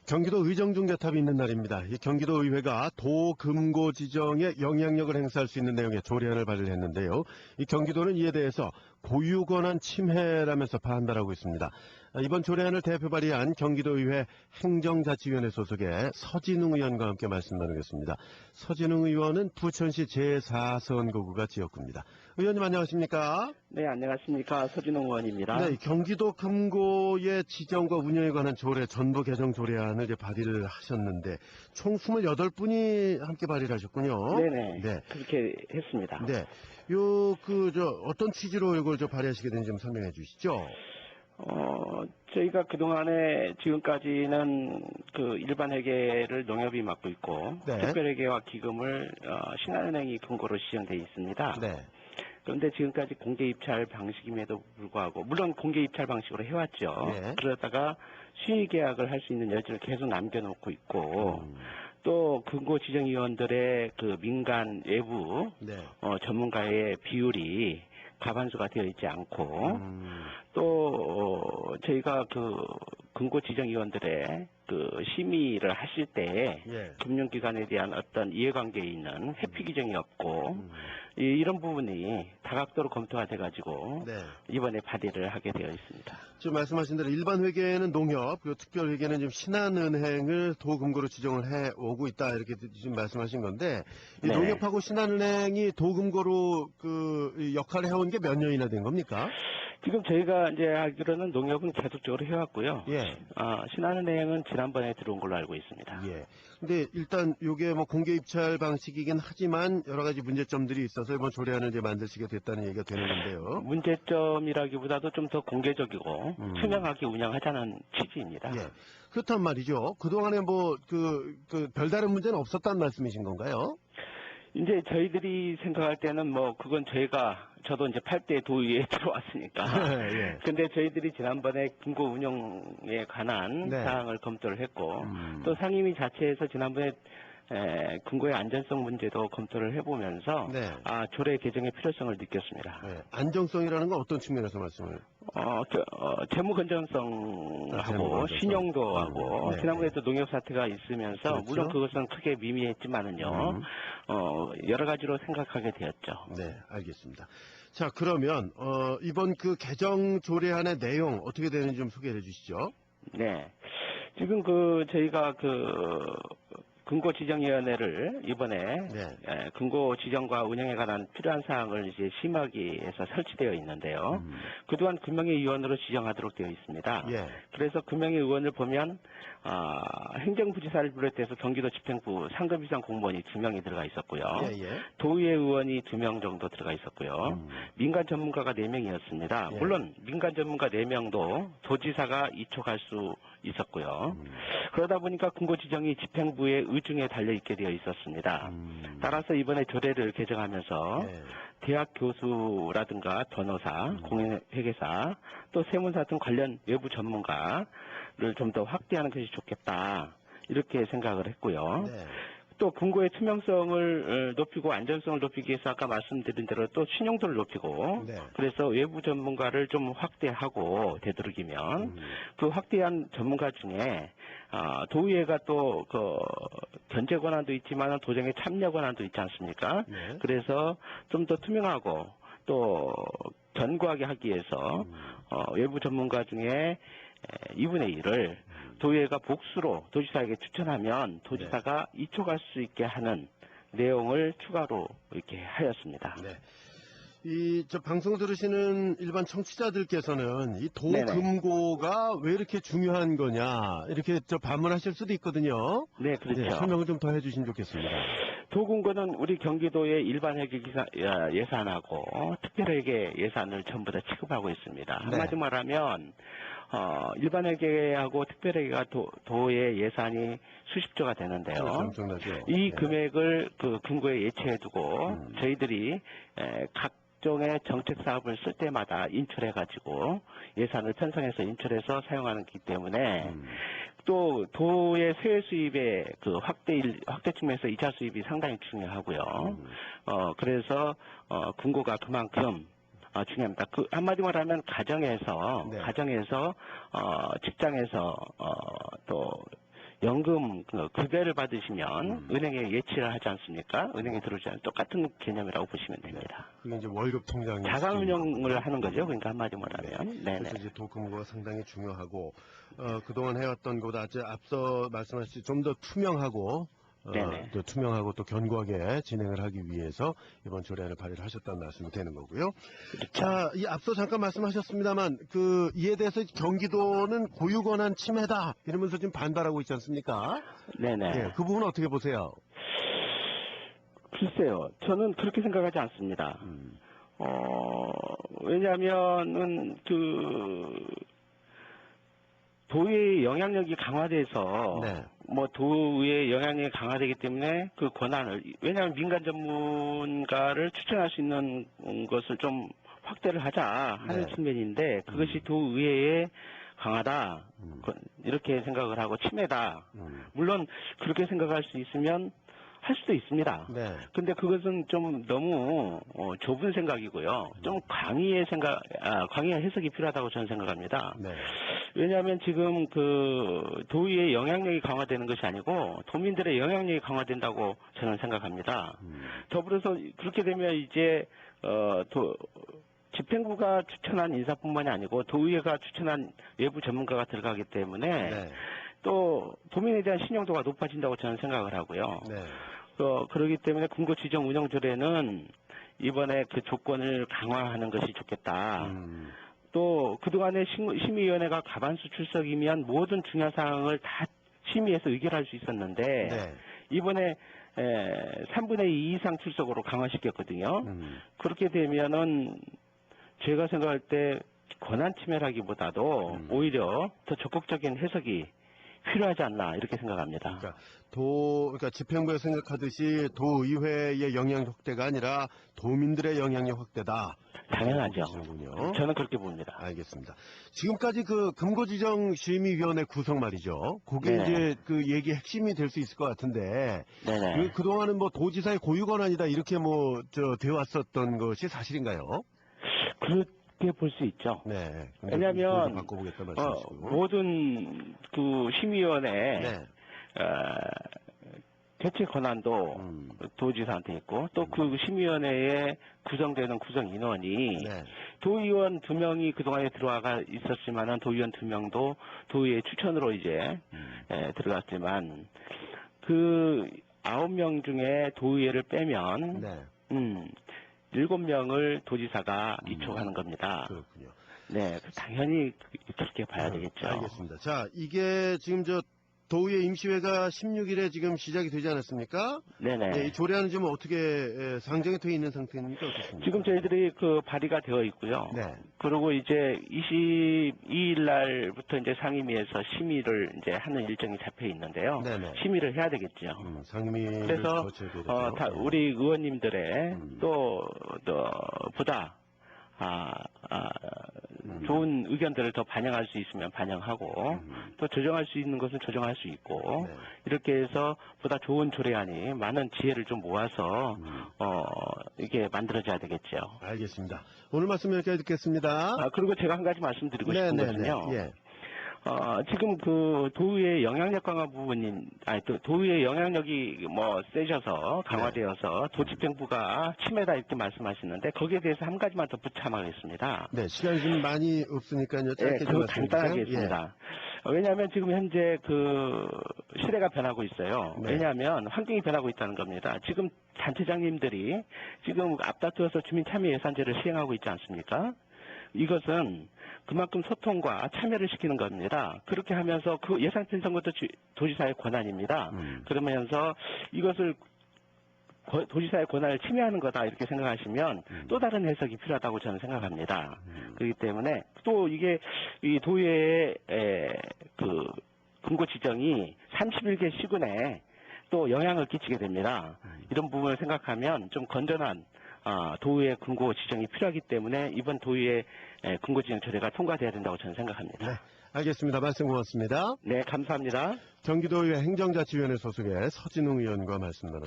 경기도 의정중개탑이 있는 날입니다. 이 경기도 의회가 도금고 지정에 영향력을 행사할 수 있는 내용의 조례안을 발의했는데요. 이 경기도는 이에 대해서 고유권한 침해라면서 반발하고 있습니다. 이번 조례안을 대표 발의한 경기도의회 행정자치위원회 소속의 서진웅 의원과 함께 말씀 나누겠습니다. 서진웅 의원은 부천시 제4선거구가 지역구입니다. 의원님 안녕하십니까? 네, 안녕하십니까. 서진웅 의원입니다. 네, 경기도 금고의 지정과 운영에 관한 조례, 전부 개정 조례안을 이제 발의를 하셨는데, 총 28분이 함께 발의를 하셨군요. 네네. 네. 그렇게 했습니다. 네. 어떤 취지로 이걸 발의하시게 된지 좀 설명해 주시죠. 저희가 그동안에 지금까지는 그 일반 회계를 농협이 맡고 있고, 네. 특별회계와 기금을 신한은행이 금고로 지정되어 있습니다. 네. 그런데 지금까지 공개 입찰 방식임에도 불구하고, 물론 공개 입찰 방식으로 해왔죠. 네. 그러다가 수의 계약을 할 수 있는 여지를 계속 남겨놓고 있고, 또 금고 지정위원들의 그 민간 외부 네. 전문가의 비율이 과반수가 되어 있지 않고, 또 저희가 그 금고 지정위원들의 그 심의를 하실 때 예. 금융기관에 대한 어떤 이해관계에 있는 회피 규정이 없고 이런 부분이 다각도로 검토가 돼가지고 네. 이번에 발의를 하게 되어 있습니다. 지금 말씀하신 대로 일반 회계는 농협, 그리고 특별 회계는 지금 신한은행을 도금고로 지정을 해 오고 있다 이렇게 지금 말씀하신 건데, 이 네. 농협하고 신한은행이 도금고로 그 역할을 해온 게 몇 년이나 된 겁니까? 지금 저희가 이제 알기로는 농협은 계속적으로 해왔고요. 예. 신한은행은 지난번에 들어온 걸로 알고 있습니다. 예. 근데 일단 요게 뭐 공개 입찰 방식이긴 하지만 여러 가지 문제점들이 있어서 이번 조례안을 이제 만드시게 됐다는 얘기가 되는 건데요. 문제점이라기보다도 좀 더 공개적이고 투명하게 운영하자는 취지입니다. 예. 그렇단 말이죠. 그동안에 뭐 별다른 문제는 없었다는 말씀이신 건가요? 이제 저희들이 생각할 때는 뭐 그건 저도 이제 8대 도의회에 들어왔으니까. 예. 근데 저희들이 지난번에 금고 운영에 관한 네. 사항을 검토를 했고 또 상임위 자체에서 지난번에 금고의 안전성 문제도 검토를 해보면서 네. 조례 개정의 필요성을 느꼈습니다. 네. 안정성이라는 건 어떤 측면에서 말씀을? 재무 건전성하고 신용도하고 네. 지난번에도 농협 사태가 있으면서 그렇죠? 물론 그것은 크게 미미했지만은요 여러 가지로 생각하게 되었죠. 네, 알겠습니다. 자, 그러면 이번 그 개정 조례안의 내용 어떻게 되는지 좀 소개해 주시죠. 네, 지금 저희가 금고지정위원회를 이번에 금고지정과 운영에 관한 필요한 사항을 이제 심의하기위해서 설치되어 있는데요. 그동안 금융위 의원으로 지정하도록 되어 있습니다. 예. 그래서 금융위 의원을 보면 행정부지사를 비롯해서 경기도 집행부 상급 이상 공무원이 2명이 들어가 있었고요. 예. 도의회 의원이 2명 정도 들어가 있었고요. 민간 전문가가 4명이었습니다. 예. 물론 민간 전문가 4명도 도지사가 이촉할 수 있었고요. 그러다 보니까 금고지정이 집행부의 의중에 달려있게 되어 있었습니다. 따라서 이번에 조례를 개정하면서 대학 교수라든가 변호사, 공인회계사, 또 세무사 등 관련 외부 전문가를 좀 더 확대하는 것이 좋겠다. 이렇게 생각을 했고요. 네. 또 금고의 투명성을 높이고 안전성을 높이기 위해서 아까 말씀드린 대로 또 신용도를 높이고 그래서 외부 전문가를 좀 확대하고 되도록이면 그 확대한 전문가 중에 도의회가 또 견제 권한도 있지만 도정의 참여 권한도 있지 않습니까? 네. 그래서 좀 더 투명하고 또 견고하게 하기 위해서 외부 전문가 중에 2분의 1을 도의회가 복수로 도지사에게 추천하면 도지사가 이촉할 수 있게 하는 내용을 추가로 이렇게 하였습니다. 네. 방송 들으시는 일반 청취자들께서는 이 도금고가 왜 이렇게 중요한 거냐, 이렇게 반문하실 수도 있거든요. 네, 그렇죠. 네, 설명을 좀 더 해주시면 좋겠습니다. 도금고는 우리 경기도의 일반 회계 예산하고 특별회계 예산을 전부 다 취급하고 있습니다. 한마디 말하면 일반 회계하고 특별회계가 도의 예산이 수십조가 되는데요. 엄청나죠. 이 금액을 금고에 예치해두고 저희들이 각종의 정책 사업을 쓸 때마다 인출해가지고 예산을 편성해서 인출해서 사용하는 기 때문에 또 도의 세외 수입의 확대 측면에서 2차 수입이 상당히 중요하고요. 그래서 금고가 그만큼 중요합니다. 한마디 말하면 가정에서 직장에서 또 연금 급여를 받으시면 은행에 예치를 하지 않습니까? 은행에 들어오지 않는 똑같은 개념이라고 보시면 됩니다. 그게 이제 월급 통장 자산운용을 하는 거죠. 그러니까 한마디 말하면. 네네. 그래서 이제 도금고가 상당히 중요하고 그동안 해왔던 것보다 이제 앞서 말씀하신 좀 더 투명하고 네네. 또 투명하고 또 견고하게 진행을 하기 위해서 이번 조례안을 발의를 하셨다는 말씀이 되는 거고요. 자, 이 앞서 잠깐 말씀하셨습니다만 이에 대해서 경기도는 고유권한 침해다 이러면서 지금 반발하고 있지 않습니까? 네네. 예, 그 부분 어떻게 보세요? 글쎄요. 저는 그렇게 생각하지 않습니다. 왜냐하면은 도의의 영향력이 강화돼서 네. 뭐 도의의 영향력이 강화되기 때문에 그 권한을 왜냐하면 민간 전문가를 추천할 수 있는 것을 좀 확대를 하자 하는 네. 측면인데 그것이 도의회에 강하다 이렇게 생각을 하고 침해다. 물론 그렇게 생각할 수 있으면 할 수도 있습니다. 네. 근데 그것은 좀 너무 좁은 생각이고요. 좀 광의의 해석이 필요하다고 저는 생각합니다. 네. 왜냐하면 지금 도의의 영향력이 강화되는 것이 아니고 도민들의 영향력이 강화된다고 저는 생각합니다. 더불어서 그렇게 되면 이제 집행부가 추천한 인사뿐만이 아니고 도의회가 추천한 외부 전문가가 들어가기 때문에 네. 또 도민에 대한 신용도가 높아진다고 저는 생각을 하고요. 네. 그렇기 때문에 금고지정 운영조례는 이번에 그 조건을 강화하는 것이 좋겠다. 또 그동안에 심의위원회가 과반수 출석이면 모든 중요한 사항을 다 심의해서 의결할 수 있었는데 네. 이번에 3분의 2 이상 출석으로 강화시켰거든요. 그렇게 되면은 제가 생각할 때 권한 침해라기보다도 오히려 더 적극적인 해석이 필요하지 않나 이렇게 생각합니다. 그러니까 집행부에 생각하듯이 도의회의 영향력 확대가 아니라 도민들의 영향력 확대다. 당연하죠. 보시는군요. 저는 그렇게 봅니다. 알겠습니다. 지금까지 금고지정심의위원회 구성 말이죠. 그게 네. 이제 얘기 핵심이 될 수 있을 것 같은데 네네. 그동안은 뭐 도지사의 고유 권한이다 이렇게 되어 왔었던 것이 사실인가요? 그렇게 볼 수 있죠. 네. 왜냐하면 바꿔보겠다 말씀하시고. 모든 심의위원회 네. 개최 권한도 도지사한테 있고 또 그 심의위원회에 구성되는 구성 인원이 네. 도의원 2명이 그동안에 들어와가 있었지만은 도의원 2명도 도의회 추천으로 이제 들어갔지만 그 9명 중에 도의회를 빼면 네. 7명을 도지사가 이촉하는 겁니다. 그렇군요. 네, 당연히 그렇게 봐야 되겠죠. 알겠습니다. 자, 이게 지금 도의회 임시회가 16일에 지금 시작이 되지 않았습니까? 네네. 네, 이 조례안은 지금 어떻게 상정이 되어 있는 상태입니까? 어떻습니까? 지금 저희들이 발의가 되어 있고요. 네. 그리고 이제 22일 날부터 이제 상임위에서 심의를 이제 하는 일정이 잡혀 있는데요. 네네. 심의를 해야 되겠죠. 상임위를 그래서 거쳐야 되겠죠. 다 우리 의원님들의 또 보다 좋은 의견들을 더 반영할 수 있으면 반영하고 또 조정할 수 있는 것은 조정할 수 있고 네. 이렇게 해서 보다 좋은 조례안이 많은 지혜를 좀 모아서 이게 만들어져야 되겠죠. 알겠습니다. 오늘 말씀 여기까지 듣겠습니다. 그리고 제가 한 가지 말씀드리고 싶은 것은요. 예. 지금 도의회 영향력 강화 또 도의회 영향력이 세져서 강화되어서 도집행부가 침해다 이렇게 말씀하시는데 거기에 대해서 한 가지만 더 부참하겠습니다. 네, 시간이 좀 많이 없으니까요. 짧게 좀 말씀해 주세요. 간단하게 했습니다. 왜냐하면 지금 현재 시대가 변하고 있어요. 네. 왜냐하면 환경이 변하고 있다는 겁니다. 지금 단체장님들이 지금 앞다투어서 주민참여예산제를 시행하고 있지 않습니까? 이것은 그만큼 소통과 참여를 시키는 겁니다. 그렇게 하면서 그 예산 편성 것도 도지사의 권한입니다. 그러면서 이것을 도지사의 권한을 침해하는 거다 이렇게 생각하시면 또 다른 해석이 필요하다고 저는 생각합니다. 그렇기 때문에 또 이게 이 도의회의 금고 지정이 31개 시군에 또 영향을 끼치게 됩니다. 이런 부분을 생각하면 좀 건전한 도의회 금고 지정이 필요하기 때문에 이번 도의회 금고 지정 조례가 통과돼야 된다고 저는 생각합니다. 네, 알겠습니다. 말씀 고맙습니다. 네, 감사합니다. 경기도의회 행정자치위원회 소속의 서진웅 의원과 말씀 나눴습니다.